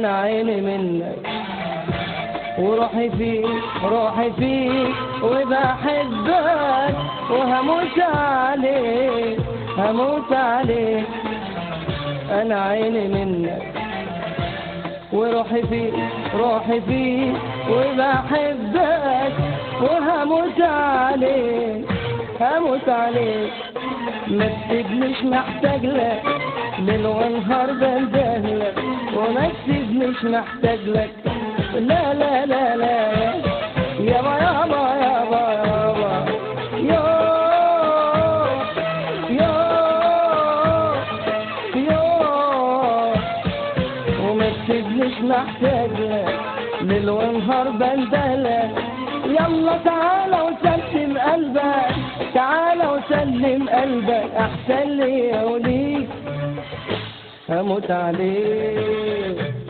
انا عيني منك وروحي فيك روحي فيك وبحبك وهموت عليك هموت عليك. انا عيني منك وروحي فيك روحي فيك وبحبك وهموت عليك هموت عليك. ما تسيبنيش محتاج لك ليل ونهار بندهلك وما تسيبنيش محتاج لك لا لا لا لا يابا يابا يابا يابا يو وما تسيبنيش محتاج لك ليل ونهار بندهلك. يلا تعالى وسلم قلبك تعالى وسلم قلبك احسن لي وليك هموت عليك.